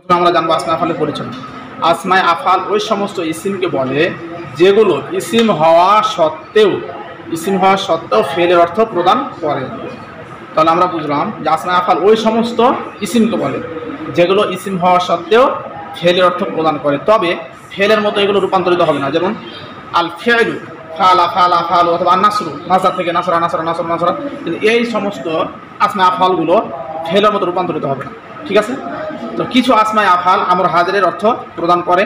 আমরা জানবো আসমায়ে আফআলের পরিচয়। আসমায়ে আফআল ওই সমস্ত ইসিমকে বলে যেগুলো ইসিম হওয়া সত্ত্বেও ফেলের অর্থ প্রদান করে। তাহলে আমরা বুঝলাম যে আসমায়ে আফআল ওই সমস্ত ইসিমকে বলে যেগুলো ইসিম হওয়া সত্ত্বেও ফেলের অর্থ প্রদান করে, তবে ফেলের মতো এগুলো রূপান্তরিত হবে না। যেমন আল ফিআলু, ফালা ফালা ফালু, অথবা নাসরু, মাসদার থেকে নাসরা নাসরা নাসরা নাসরা, কিন্তু এই সমস্ত আসমায়ে আফআলগুলো ফেলের মতো রূপান্তরিত হবে না। ঠিক আছে? তো কিছু আসমায়ে আফআল আমর হাজিরের অর্থ প্রদান করে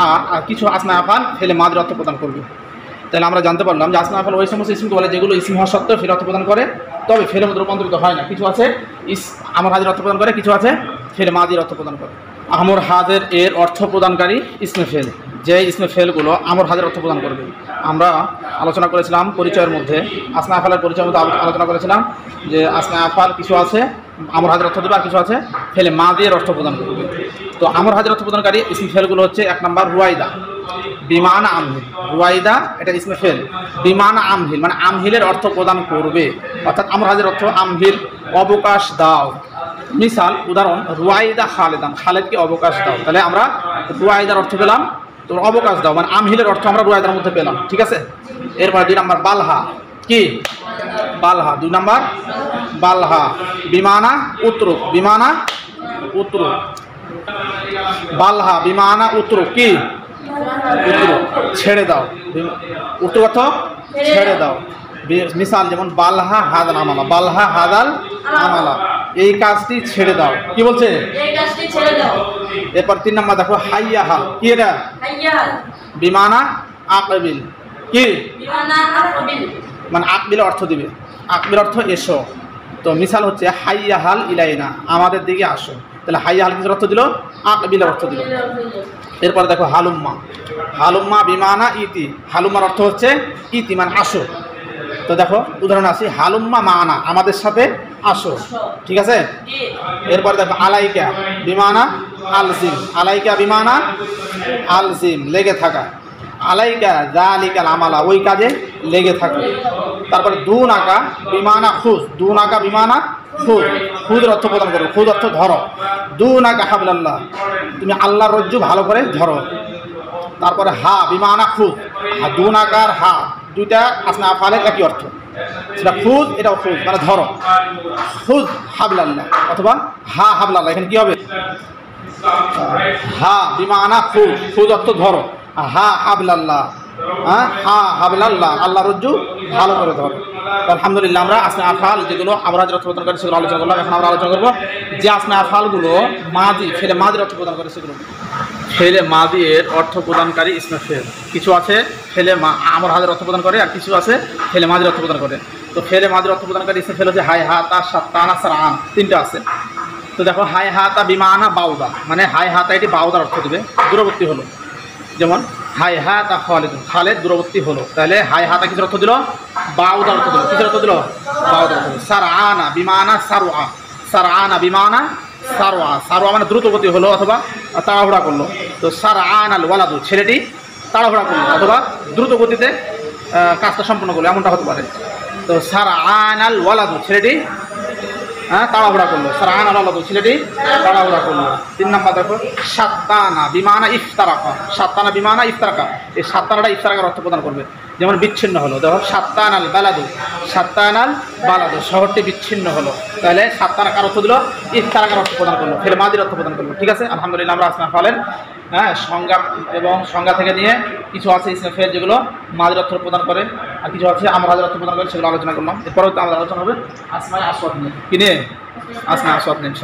আর কিছু আসমায়ে আফআল ফেলে মাদির অর্থ প্রদান করবে। তাহলে আমরা জানতে পারলাম যে আসমায়ে আফআল ওই সমস্ত ইসমকে বলে যেগুলো ইসম হওয়া সত্ত্বেও ফেল অর্থ প্রদান করে, তবে ফেলের মতো রূপান্তরিত হয় না। কিছু আছে আমর হাজির অর্থ প্রদান করে, কিছু আছে ফেলে মাদির অর্থ প্রদান করে। আমর হাজির এর অর্থ প্রদানকারী ইসমে ফেল, যে ইসমে ফেলগুলো আমর হাজির অর্থ প্রদান করবে। আমরা আলোচনা করেছিলাম পরিচয়ের মধ্যে, আসমায়ে আফআলের পরিচয়ের মধ্যে আলোচনা করেছিলাম যে আসমায়ে আফআল কিছু আছে আমর হাজির অর্থ দেবে আর কিছু আছে ফেলে মাদির অর্থ প্রদান করবে। তো আমর হাজির অর্থ প্রদানকারী ইসম ফেলগুলো হচ্ছে 1 নম্বর রুয়াইদা বিমানা আমহিল। রুয়াইদা এটা ইসমে ফেল, বিমানা আমহিল মানে আমহিলের অর্থ প্রদান করবে, অর্থাৎ আমর হাজির অর্থ আমহিল, অবকাশ দাও। মিসাল উদাহরণ, রুয়াইদা খালেদান, খালেদকে অবকাশ দাও। তাহলে আমরা রুয়াইদার অর্থ পেলাম, তো অবকাশ দাও মানে আমহিলের অর্থ আমরা রুয়াইদার মধ্যে পেলাম। ঠিক আছে? এরপরে 2 নম্বর বালহা, কি বালহা, 2 নম্বর বালহা বিমানা উত্তরুক, বিমানা উত্তরুক, বালহা বিমানা উত্তরুক, কি উত্তরুক, ছেড়ে দাও। উত্তর অর্থ ছেড়ে দাও। মিসাল যেমন বালহা হাদাল আমালা, বালহা হাদাল আমালা, এই কাজটি ছেড়ে দাও। কি বলছে? এই কাজটি ছেড়ে দাও। এরপর 3 নম্বর দেখো হাইয়াহাল, কি এটা হাইয়াহাল বিমানা আকবিল, কি বিমানা আকবিল মানে আকবিল অর্থ দিবে, আকবিল অর্থ এসো। তো মিসাল হচ্ছে হাইয়াহাল ইলাইনা, আমাদের দিকে আসো। তাহলে হাইয়াহাল কিসের অর্থ দিল? আকবিলের অর্থ দিল। এরপর দেখো হালুম্মা, হালুম্মা বিমানা ইতি, হালুম্মার অর্থ হচ্ছে ইতি মানে আসো। তো দেখো উদাহরণ আছে, হালুম্মা মানা, আমাদের সাথে আসো। ঠিক আছে? এরপর দেখো আলাইকা বিমানা আলজিম, আলাইকা বিমানা আলজিম লেগে থাকা, আলাইকা যালিকাল আমালা, ওই কাজে লেগে থাকো। তারপরে দুনাকা বিমানা খুজ, দুনাকা বিমানা খুজ, খুজের অর্থ প্রদান করো, খুজ অর্থ ধরো। দুনাকা হাবলাল্লাহ, তুমি আল্লাহর রজ্জু ভালো করে ধরো। তারপরে হা বিমানা খুজ, দুনাকার হা, দুইটা আসমায়ে আফআলের একই অর্থ, সেটা খুজ এটাও খুজ মানে ধরো। খুজ হাবলাল্লাহ অথবা হা হাবলাল্লাহ, এখানে কি হবে? হা বিমানা খুজ, খুজ অর্থ ধরো, হা হাবলাল্লাহ, হ্যাঁ হা হাবলাল্লাহ, আল্লাহ রজ্জু ভালো করে ধরো। আলহামদুলিল্লাহ আমরা আসমায়ে আফআল যেগুলো আমর হাজির অর্থ প্রদান করে সেগুলো আলোচনা করলাম। এখন আমরা আলোচনা করবো যে আসমায়ে আফআলগুলো মাদি ফেলে মাদির অর্থ প্রদান করে সেগুলো। ফেলে মাদি এর অর্থ প্রদানকারী ইসমে ফেল, কিছু আছে ফেলে আমর হাজির অর্থ প্রদান করে আর কিছু আছে ফেলে মাদির অর্থ প্রদান করে। তো ফেলে মাদির অর্থ প্রদানকারী ইসমে ফেল হচ্ছে হাই হাতা, সাত্তানা, সারআন, 3টা আছে। তো দেখো হাই হাতা বিমানা বাউদা, মানে হাই হাতা এটি বাউদার অর্থ দেবে, দূরবর্তী হলো। যেমন হাই হাতা খালেদ, খালেদ দূরবর্তী হলো। তাহলে হাই হাতা কিসের অর্থ দিল? বাউদার অর্থ দিল। কিসের অর্থ দিল? বাউদার অর্থ দিল। সারআনা বিমানা সারওয়া, সারআনা বিমানা সারওয়া, সারওয়া মানে দ্রুতগতি হলো অথবা তাড়াহুড়া করলো। তো সারআন আল ওয়ালাদু, ছেলেটি তাড়াহুড়া করলো অথবা দ্রুত গতিতে কাজটা সম্পন্ন করলো, এমনটা হতে পারে। তো সারআন আল ওয়ালাদু, ছেলেটি তাড়াহুড়া করলো, সারআন আল ওয়ালাদু, ছেলেটি তাড়াহুড়া করলো। 3 নম্বর দেখো সাত্তানা বিমানা ইফতারাকা, সাত্তানা বিমানা ইফতারাকা, এই সাত্তানাটা ইফতারাকার অর্থ প্রদান করবে। যেমন বিচ্ছিন্ন হলো, দেখো সাত্তান আল বালাদু, সাত্তান আল বালাদু, শহরটি বিচ্ছিন্ন হলো। তাহলে সাত্তানাকার অর্থ দিল, ইফতারাকার অর্থ প্রদান করলো, ফেলে মাদির অর্থ প্রদান করলো। ঠিক আছে? আলহামদুলিল্লাহ আমরা আসমায়ে আফআলের সংজ্ঞা এবং সংজ্ঞা থেকে নিয়ে কিছু আছে ইসমে ফেল যেগুলো মাদির অর্থ প্রদান করে আর কিছু আছে আমর হাজির অর্থ প্রদান করে, সেগুলো আলোচনা করলাম। এরপরেও আমাদের আলোচনা হবে আসমায়ে আসওয়াত নিয়ে, কি নিয়ে? আসমায়ে আসওয়াত নিয়ে।